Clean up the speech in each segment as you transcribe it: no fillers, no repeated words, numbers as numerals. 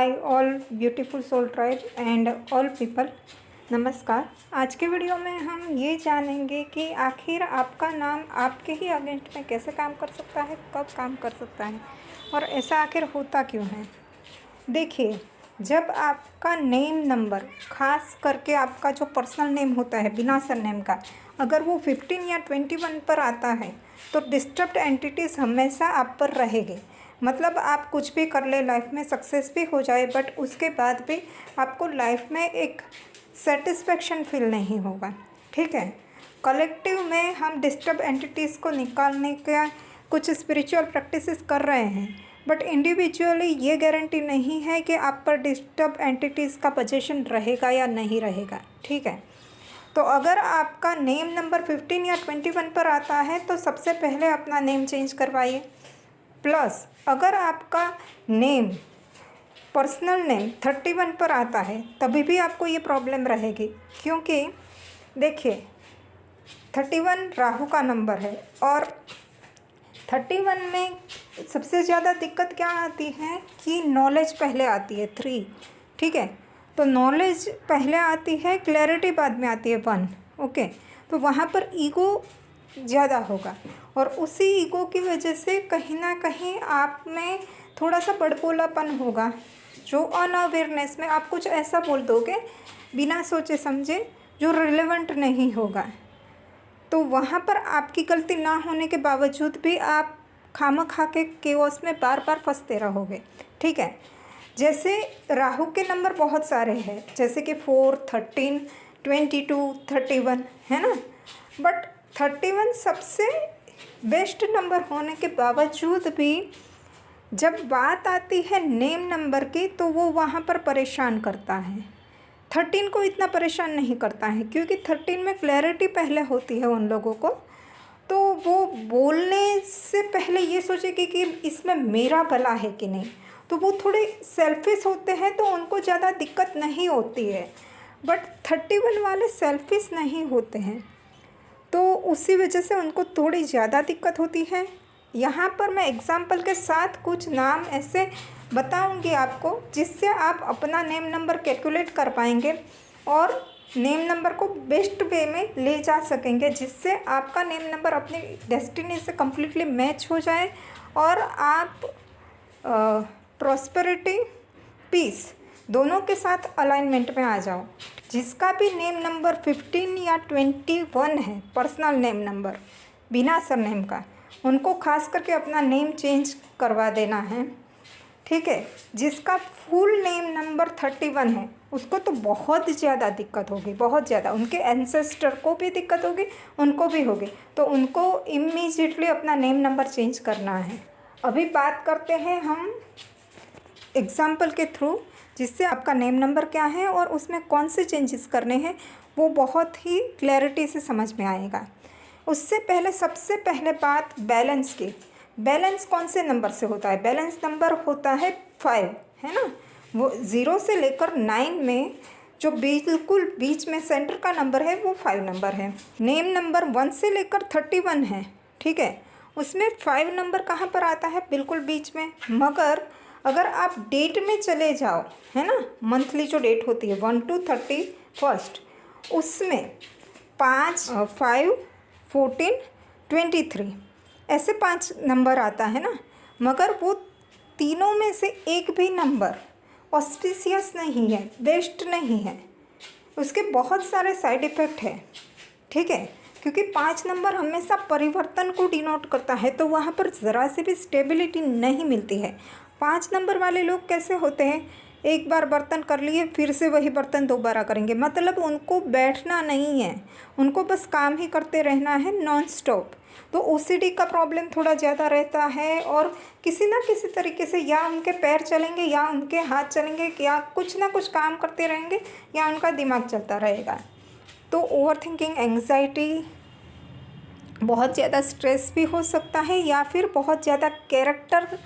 Hi all beautiful soul tribe and all people, नमस्कार। आज के वीडियो में हम ये जानेंगे कि आखिर आपका नाम आपके ही अगेंस्ट में कैसे काम कर सकता है, कब काम कर सकता है और ऐसा आखिर होता क्यों है। देखिए, जब आपका नेम नंबर, ख़ास करके आपका जो पर्सनल नेम होता है बिना सरनेम का, अगर वो 15 या 21 पर आता है तो डिस्टर्ब्ड एंटिटीज़ हमेशा आप पर रहेगी। मतलब आप कुछ भी कर ले, लाइफ में सक्सेस भी हो जाए, बट उसके बाद भी आपको लाइफ में एक सेटिस्फेक्शन फील नहीं होगा। ठीक है, कलेक्टिव में हम डिस्टर्ब एंटिटीज़ को निकालने का कुछ स्पिरिचुअल प्रैक्टिसेस कर रहे हैं, बट इंडिविजुअली ये गारंटी नहीं है कि आप पर डिस्टर्ब एंटिटीज़ का पोजीशन रहेगा या नहीं रहेगा। ठीक है, तो अगर आपका नेम नंबर 15 या 21 पर आता है तो सबसे पहले अपना नेम चेंज करवाइए। प्लस अगर आपका नेम, पर्सनल नेम 31 पर आता है तभी भी आपको ये प्रॉब्लम रहेगी, क्योंकि देखिए 31 राहु का नंबर है और 31 में सबसे ज़्यादा दिक्कत क्या आती है कि नॉलेज पहले आती है 3। ठीक है, तो नॉलेज पहले आती है, क्लैरिटी बाद में आती है 1। ओके, तो वहाँ पर ईगो ज़्यादा होगा और उसी ईगो की वजह से कहीं ना कहीं आप में थोड़ा सा बड़बोलापन होगा, जो अनअवेयरनेस में आप कुछ ऐसा बोल दोगे बिना सोचे समझे जो रिलेवेंट नहीं होगा। तो वहाँ पर आपकी गलती ना होने के बावजूद भी आप खामखा के केओस में बार बार फंसते रहोगे। ठीक है, जैसे राहु के नंबर बहुत सारे हैं, जैसे कि 4, 13, 22, 31 है ना, बट 31 सबसे बेस्ट नंबर होने के बावजूद भी जब बात आती है नेम नंबर की तो वो वहाँ पर परेशान करता है। 13 को इतना परेशान नहीं करता है, क्योंकि 13 में क्लैरिटी पहले होती है उन लोगों को, तो वो बोलने से पहले ये सोचेगी कि इसमें मेरा भला है कि नहीं। तो वो थोड़े सेल्फिश होते हैं, तो उनको ज़्यादा दिक्कत नहीं होती है, बट 31 वाले सेल्फिश नहीं होते हैं, तो उसी वजह से उनको थोड़ी ज़्यादा दिक्कत होती है। यहाँ पर मैं एग्ज़ाम्पल के साथ कुछ नाम ऐसे बताऊंगी आपको, जिससे आप अपना नेम नंबर कैलकुलेट कर पाएंगे और नेम नंबर को बेस्ट वे में ले जा सकेंगे, जिससे आपका नेम नंबर अपनी डेस्टिनी से कम्प्लीटली मैच हो जाए और आप प्रॉस्पेरिटी, पीस दोनों के साथ अलाइनमेंट में आ जाओ। जिसका भी नेम नंबर 15 या 21 है, पर्सनल नेम नंबर बिना सरनेम का, उनको खास करके अपना नेम चेंज करवा देना है। ठीक है, जिसका फुल नेम नंबर 31 है उसको तो बहुत ज़्यादा दिक्कत होगी, बहुत ज़्यादा। उनके एंसेस्टर को भी दिक्कत होगी, उनको भी होगी, तो उनको इमीडिएटली अपना नेम नंबर चेंज करना है। अभी बात करते हैं हम एग्ज़ाम्पल के थ्रू, जिससे आपका नेम नंबर क्या है और उसमें कौन से चेंजेस करने हैं वो बहुत ही क्लैरिटी से समझ में आएगा। उससे पहले सबसे पहले बात बैलेंस की। बैलेंस कौन से नंबर से होता है? बैलेंस नंबर होता है 5, है ना। वो 0 से लेकर 9 में जो बिल्कुल बीच में सेंटर का नंबर है वो 5 नंबर है। नेम नंबर 1 से लेकर 31 है। ठीक है, उसमें 5 नंबर कहाँ पर आता है? बिल्कुल बीच में। मगर अगर आप डेट में चले जाओ, है ना, मंथली जो डेट होती है 1 to 31, उसमें 5, 5, 14, 23 ऐसे 5 नंबर आता है ना। मगर वो तीनों में से एक भी नंबर ऑस्पिशियस नहीं है, बेस्ट नहीं है, उसके बहुत सारे साइड इफ़ेक्ट है। ठीक है, क्योंकि 5 नंबर हमेशा परिवर्तन को डिनोट करता है, तो वहाँ पर ज़रा सी भी स्टेबिलिटी नहीं मिलती है। 5 नंबर वाले लोग कैसे होते हैं? एक बार बर्तन कर लिए, फिर से वही बर्तन दोबारा करेंगे, मतलब उनको बैठना नहीं है, उनको बस काम ही करते रहना है नॉन स्टॉप। तो ओसीडी का प्रॉब्लम थोड़ा ज़्यादा रहता है और किसी ना किसी तरीके से या उनके पैर चलेंगे या उनके हाथ चलेंगे, या कुछ ना कुछ काम करते रहेंगे या उनका दिमाग चलता रहेगा। तो ओवर थिंकिंग, एंग्जाइटी, बहुत ज़्यादा स्ट्रेस भी हो सकता है, या फिर बहुत ज़्यादा कैरेक्टर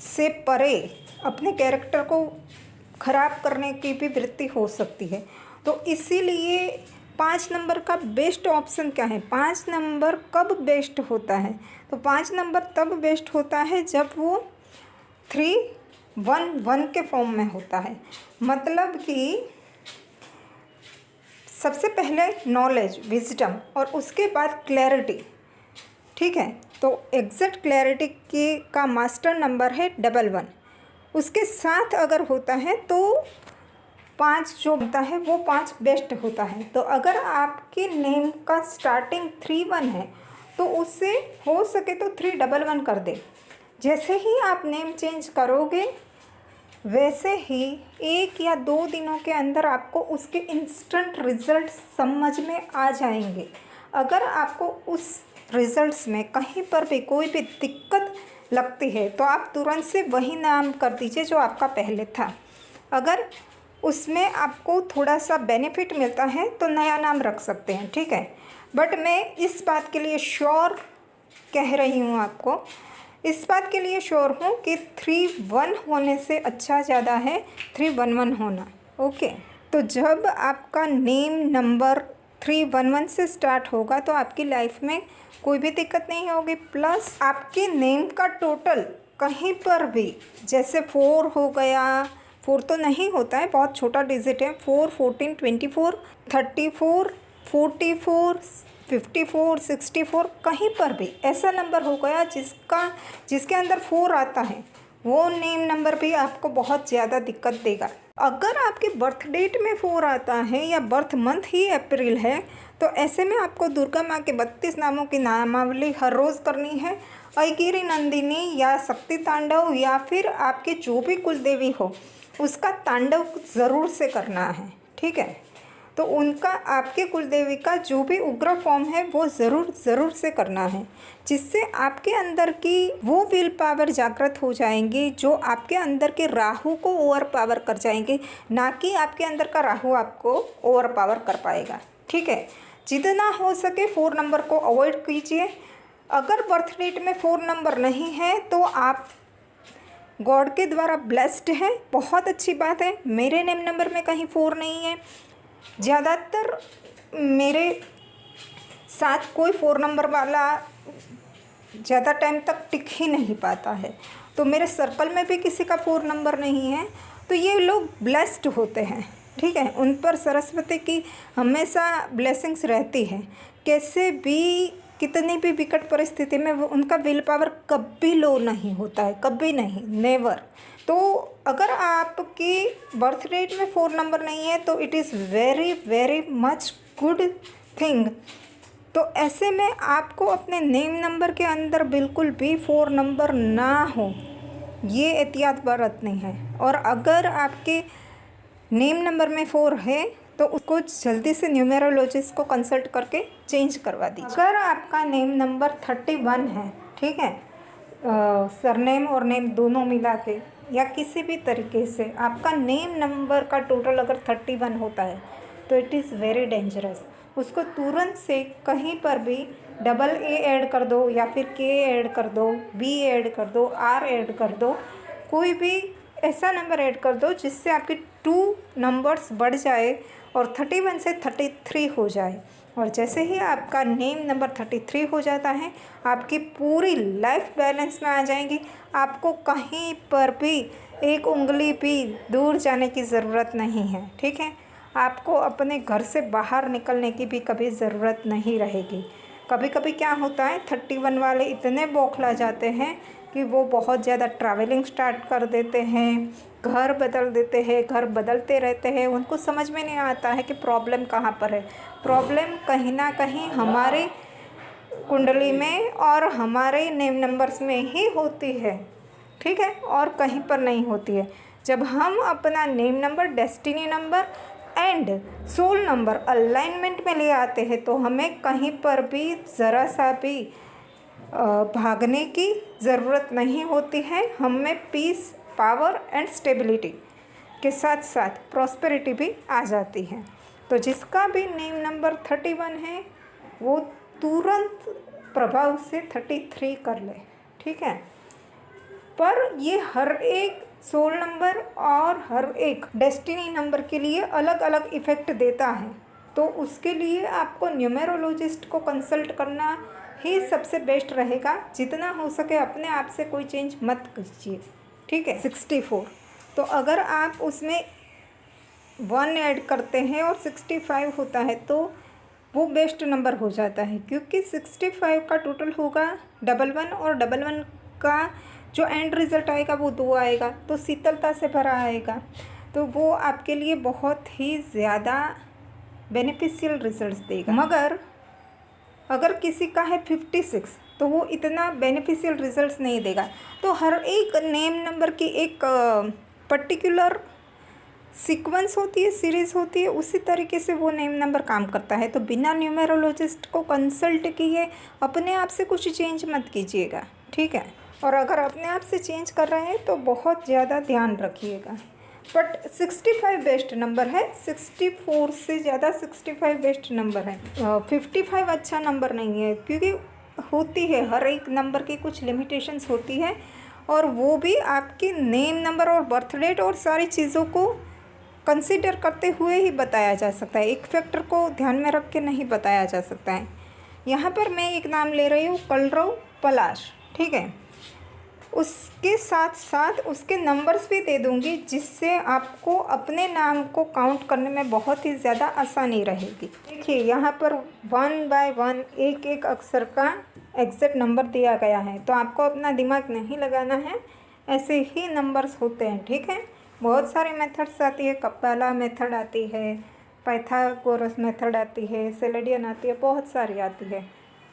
से परे अपने कैरेक्टर को ख़राब करने की भी वृत्ति हो सकती है। तो इसीलिए 5 नंबर का बेस्ट ऑप्शन क्या है? 5 नंबर कब बेस्ट होता है? तो 5 नंबर तब बेस्ट होता है जब वो 311 के फॉर्म में होता है। मतलब कि सबसे पहले नॉलेज, विजडम और उसके बाद क्लैरिटी। ठीक है, तो एग्जैक्ट क्लैरिटी का मास्टर नंबर है 11। उसके साथ अगर होता है तो 5 जो होता है वो 5 बेस्ट होता है। तो अगर आपके नेम का स्टार्टिंग 31 है तो उससे हो सके तो 311 कर दे। जैसे ही आप नेम चेंज करोगे वैसे ही 1 या 2 दिनों के अंदर आपको उसके इंस्टेंट रिजल्ट समझ में आ जाएंगे। अगर आपको उस रिजल्ट्स में कहीं पर भी कोई भी दिक्कत लगती है तो आप तुरंत से वही नाम कर दीजिए जो आपका पहले था। अगर उसमें आपको थोड़ा सा बेनिफिट मिलता है तो नया नाम रख सकते हैं। ठीक है, बट मैं इस बात के लिए श्योर कह रही हूँ आपको, इस बात के लिए श्योर हूँ कि 31 होने से अच्छा ज़्यादा है 311 होना। ओके, तो जब आपका नेम नंबर 311 से स्टार्ट होगा तो आपकी लाइफ में कोई भी दिक्कत नहीं होगी। प्लस आपके नेम का टोटल कहीं पर भी, जैसे 4 हो गया, 4 तो नहीं होता है, बहुत छोटा डिजिट है, 4, 14, 24, 34, 44, 54, 64, कहीं पर भी ऐसा नंबर हो गया जिसके अंदर 4 आता है, वो नेम नंबर भी आपको बहुत ज़्यादा दिक्कत देगा। अगर आपके बर्थ डेट में 4 आता है या बर्थ मंथ ही अप्रैल है तो ऐसे में आपको दुर्गा माँ के 32 नामों की नामावली हर रोज़ करनी है। ऐगिरी नंदिनी या शक्ति तांडव या फिर आपके जो भी कुलदेवी हो उसका तांडव ज़रूर से करना है। ठीक है, तो उनका, आपके कुलदेवी का जो भी उग्र फॉर्म है वो ज़रूर से करना है, जिससे आपके अंदर की वो विल पावर जागृत हो जाएंगी जो आपके अंदर के राहु को ओवर पावर कर जाएंगे, ना कि आपके अंदर का राहु आपको ओवर पावर कर पाएगा। ठीक है, जितना हो सके 4 नंबर को अवॉइड कीजिए। अगर बर्थ डेट में 4 नंबर नहीं है तो आप गॉड के द्वारा ब्लेस्ड है, बहुत अच्छी बात है। मेरे नेम नंबर में कहीं 4 नहीं है। ज़्यादातर मेरे साथ कोई 4 नंबर वाला ज़्यादा टाइम तक टिक ही नहीं पाता है, तो मेरे सर्कल में भी किसी का 4 नंबर नहीं है, तो ये लोग ब्लेस्ड होते हैं। ठीक है, उन पर सरस्वती की हमेशा ब्लेसिंग्स रहती है। कैसे भी, कितनी भी विकट परिस्थिति में वो उनका विल पावर कभी लो नहीं होता है, कभी नहीं, नेवर। तो अगर आपकी बर्थ डेट में 4 नंबर नहीं है तो it is very very much good thing. तो ऐसे में आपको अपने नेम नंबर के अंदर बिल्कुल भी 4 नंबर ना हो, ये एहतियात बरतनी है। और अगर आपके नेम नंबर में 4 है तो उसको जल्दी से न्यूमेरोलॉजिस्ट को कंसल्ट करके चेंज करवा दीजिए। अगर आपका नेम नंबर 31 है, ठीक है, सरनेम और नेम दोनों मिला के या किसी भी तरीके से आपका नेम नंबर का टोटल अगर 31 होता है तो इट इज़ वेरी डेंजरस। उसको तुरंत से कहीं पर भी डबल ए ऐड कर दो या फिर के ऐड कर दो, बी ऐड कर दो, आर ऐड कर दो, कोई भी ऐसा नंबर ऐड कर दो जिससे आपकी 2 नंबर्स बढ़ जाए और 31 से 33 हो जाए। और जैसे ही आपका नेम नंबर 33 हो जाता है आपकी पूरी लाइफ बैलेंस में आ जाएंगी। आपको कहीं पर भी एक उंगली भी दूर जाने की ज़रूरत नहीं है। ठीक है, आपको अपने घर से बाहर निकलने की भी कभी ज़रूरत नहीं रहेगी। कभी कभी क्या होता है, 31 वाले इतने बौखला जाते हैं कि वो बहुत ज़्यादा ट्रैवलिंग स्टार्ट कर देते हैं, घर बदल देते हैं, घर बदलते रहते हैं। उनको समझ में नहीं आता है कि प्रॉब्लम कहाँ पर है। प्रॉब्लम कहीं ना कहीं हमारी कुंडली में और हमारे नेम नंबर्स में ही होती है। ठीक है, और कहीं पर नहीं होती है। जब हम अपना name number, destiny number and soul number alignment में ले आते हैं तो हमें कहीं पर भी ज़रा सा भी भागने की ज़रूरत नहीं होती है। हमें पीस, पावर एंड स्टेबिलिटी के साथ साथ प्रॉस्पेरिटी भी आ जाती है। तो जिसका भी नेम नंबर 31 है वो तुरंत प्रभाव से 33 कर ले। ठीक है, पर ये हर एक सोल नंबर और हर एक डेस्टिनी नंबर के लिए अलग अलग इफ़ेक्ट देता है। तो उसके लिए आपको न्यूमेरोलॉजिस्ट को कंसल्ट करना ही सबसे बेस्ट रहेगा। जितना हो सके अपने आप से कोई चेंज मत कीजिए। ठीक है 64। तो अगर आप उसमें 1 ऐड करते हैं और 65 होता है तो वो बेस्ट नंबर हो जाता है, क्योंकि 65 का टोटल होगा 11 और 11 का जो एंड रिज़ल्ट आएगा वो 2 आएगा, तो शीतलता से भरा आएगा। तो वो आपके लिए बहुत ही ज़्यादा बेनिफिशियल रिजल्ट्स देगा। मगर अगर किसी का है 56 तो वो इतना बेनिफिशियल रिजल्ट्स नहीं देगा। तो हर एक नेम नंबर की एक पर्टिकुलर सीक्वेंस होती है, सीरीज़ होती है, उसी तरीके से वो नेम नंबर काम करता है। तो बिना न्यूमेरोलॉजिस्ट को कंसल्ट किए अपने आप से कुछ चेंज मत कीजिएगा, ठीक है। और अगर अपने आप से चेंज कर रहे हैं तो बहुत ज़्यादा ध्यान रखिएगा। बट 65 बेस्ट नंबर है, 64 से ज़्यादा 65 बेस्ट नंबर है। 55 अच्छा नंबर नहीं है, क्योंकि होती है हर एक नंबर की कुछ लिमिटेशंस होती है, और वो भी आपकी नेम नंबर और बर्थ डेट और सारी चीज़ों को कंसीडर करते हुए ही बताया जा सकता है। एक फैक्टर को ध्यान में रख के नहीं बताया जा सकता है। यहाँ पर मैं एक नाम ले रही हूँ कलरव पलाश, ठीक है। उसके साथ साथ उसके नंबर्स भी दे दूँगी, जिससे आपको अपने नाम को काउंट करने में बहुत ही ज़्यादा आसानी रहेगी। देखिए यहाँ पर 1 बाय 1 एक एक अक्षर का एग्जैक्ट नंबर दिया गया है, तो आपको अपना दिमाग नहीं लगाना है, ऐसे ही नंबर्स होते हैं, ठीक है। बहुत सारे मेथड्स आती है, कप्पाला मेथड आती है, पाइथागोरस मेथड आती है, सेलेडियन आती है, बहुत सारी आती है।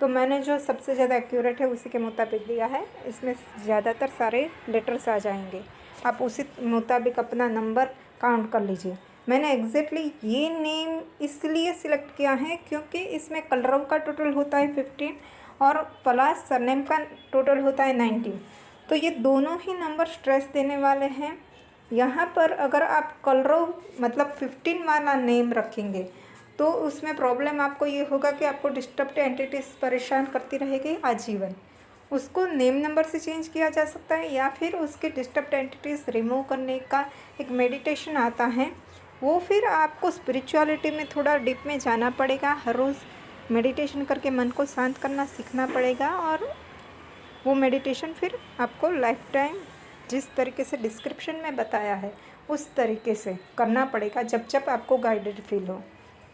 तो मैंने जो सबसे ज़्यादा एक्यूरेट है उसी के मुताबिक दिया है। इसमें ज़्यादातर सारे लेटर्स आ जाएंगे, आप उसी मुताबिक अपना नंबर काउंट कर लीजिए। मैंने एग्जैक्टली ये नेम इसलिए सिलेक्ट किया है क्योंकि इसमें कलरव का टोटल होता है 15 और पलाश सरनेम का टोटल होता है 19। तो ये दोनों ही नंबर स्ट्रेस देने वाले हैं। यहाँ पर अगर आप कलरव मतलब 15 वाला नेम रखेंगे तो उसमें प्रॉब्लम आपको ये होगा कि आपको डिस्टर्ब्ड एंटिटीज़ परेशान करती रहेगी आजीवन। उसको नेम नंबर से चेंज किया जा सकता है, या फिर उसके डिस्टर्ब्ड एंटिटीज़ रिमूव करने का एक मेडिटेशन आता है। वो फिर आपको स्पिरिचुअलिटी में थोड़ा डीप में जाना पड़ेगा, हर रोज़ मेडिटेशन करके मन को शांत करना सीखना पड़ेगा, और वो मेडिटेशन फिर आपको लाइफ टाइम जिस तरीके से डिस्क्रिप्शन में बताया है उस तरीके से करना पड़ेगा, जब जब आपको गाइडेड फील हो,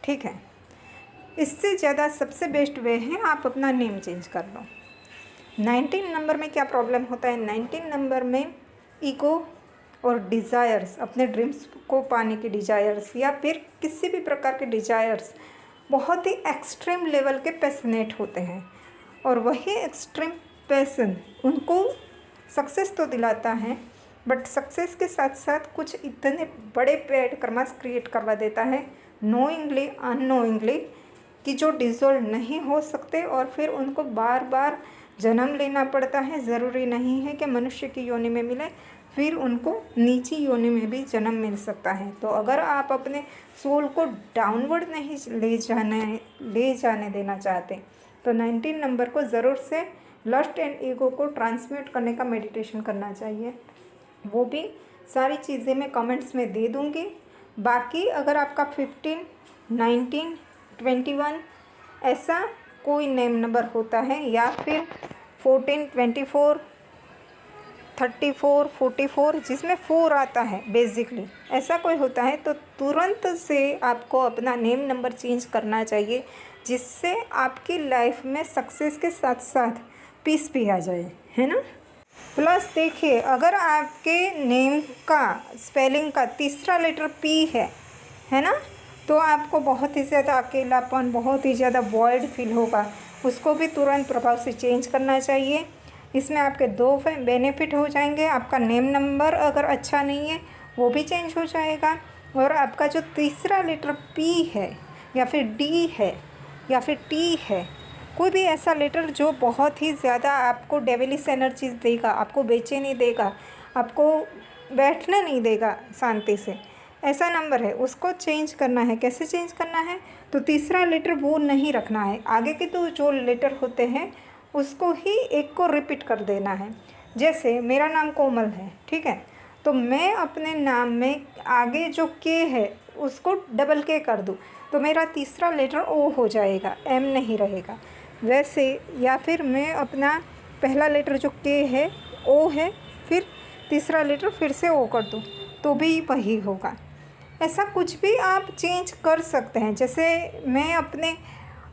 ठीक है। इससे ज़्यादा सबसे बेस्ट वे है आप अपना नेम चेंज कर लो। 19 नंबर में क्या प्रॉब्लम होता है, 19 नंबर में ईगो और डिज़ायर्स, अपने ड्रीम्स को पाने के डिज़ायर्स या फिर किसी भी प्रकार के डिज़ायर्स बहुत ही एक्सट्रीम लेवल के पैशनेट होते हैं, और वही एक्सट्रीम पैसन उनको सक्सेस तो दिलाता है, बट सक्सेस के साथ साथ कुछ इतने बड़े पेड कर्मास क्रिएट करवा देता है नोइंगली अननोइंगली, कि जो डिज़ोल्व नहीं हो सकते, और फिर उनको बार बार जन्म लेना पड़ता है। ज़रूरी नहीं है कि मनुष्य की योनि में मिले, फिर उनको नीची योनि में भी जन्म मिल सकता है। तो अगर आप अपने सोल को डाउनवर्ड नहीं ले जाने देना चाहते तो 19 नंबर को ज़रूर से लस्ट एंड ईगो को ट्रांसम्यूट करने का मेडिटेशन करना चाहिए। वो भी सारी चीज़ें मैं कमेंट्स में दे दूँगी। बाकी अगर आपका 15, 19, 21 ऐसा कोई नेम नंबर होता है, या फिर 14, 24, 34, 44 जिसमें 4 आता है बेसिकली, ऐसा कोई होता है, तो तुरंत से आपको अपना नेम नंबर चेंज करना चाहिए, जिससे आपकी लाइफ में सक्सेस के साथ साथ पीस भी आ जाए, है ना। प्लस देखिए, अगर आपके नेम का स्पेलिंग का तीसरा लेटर पी है ना, तो आपको बहुत ही ज़्यादा अकेलापन, बहुत ही ज़्यादा वॉइड फील होगा, उसको भी तुरंत प्रभाव से चेंज करना चाहिए। इसमें आपके 2 बेनिफिट हो जाएंगे। आपका नेम नंबर अगर अच्छा नहीं है वो भी चेंज हो जाएगा, और आपका जो तीसरा लेटर पी है या फिर डी है या फिर टी है, कोई भी ऐसा लेटर जो बहुत ही ज़्यादा आपको डेविलिश एनर्जीज देगा, आपको बेचैनी देगा, आपको बैठने नहीं देगा शांति से, ऐसा नंबर है, उसको चेंज करना है। कैसे चेंज करना है, तो तीसरा लेटर वो नहीं रखना है, आगे के तो जो लेटर होते हैं उसको ही एक को रिपीट कर देना है। जैसे मेरा नाम कोमल है, ठीक है, तो मैं अपने नाम में आगे जो के है उसको डबल के कर दूँ तो मेरा तीसरा लेटर ओ हो जाएगा, एम नहीं रहेगा। वैसे या फिर मैं अपना पहला लेटर जो के है ओ है, फिर तीसरा लेटर फिर से ओ कर दूँ तो भी वही होगा। ऐसा कुछ भी आप चेंज कर सकते हैं। जैसे मैं अपने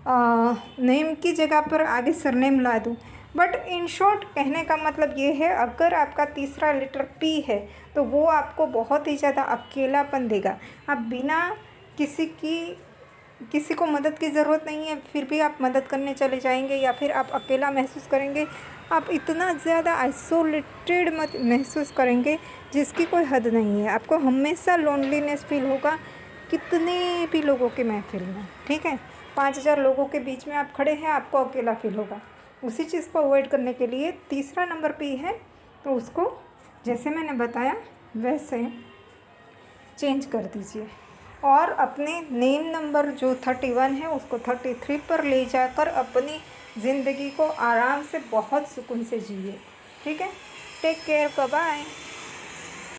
नेम की जगह पर आगे सरनेम ला दूँ, बट इन शॉर्ट कहने का मतलब ये है, अगर आपका तीसरा लेटर पी है तो वो आपको बहुत ही ज़्यादा अकेलापन देगा। आप बिना किसी को मदद की ज़रूरत नहीं है, फिर भी आप मदद करने चले जाएंगे, या फिर आप अकेला महसूस करेंगे। आप इतना ज़्यादा आइसोलेटेड महसूस करेंगे जिसकी कोई हद नहीं है। आपको हमेशा लोनलीनेस फील होगा कितने भी लोगों के महफिल में, ठीक है। 5000 लोगों के बीच में आप खड़े हैं, आपको अकेला फील होगा। उसी चीज़ को अवॉइड करने के लिए तीसरा नंबर पी है तो उसको जैसे मैंने बताया वैसे चेंज कर दीजिए, और अपने नेम नंबर जो 31 है उसको 33 पर ले जाकर अपनी ज़िंदगी को आराम से बहुत सुकून से जिए, ठीक है। Take care, bye bye.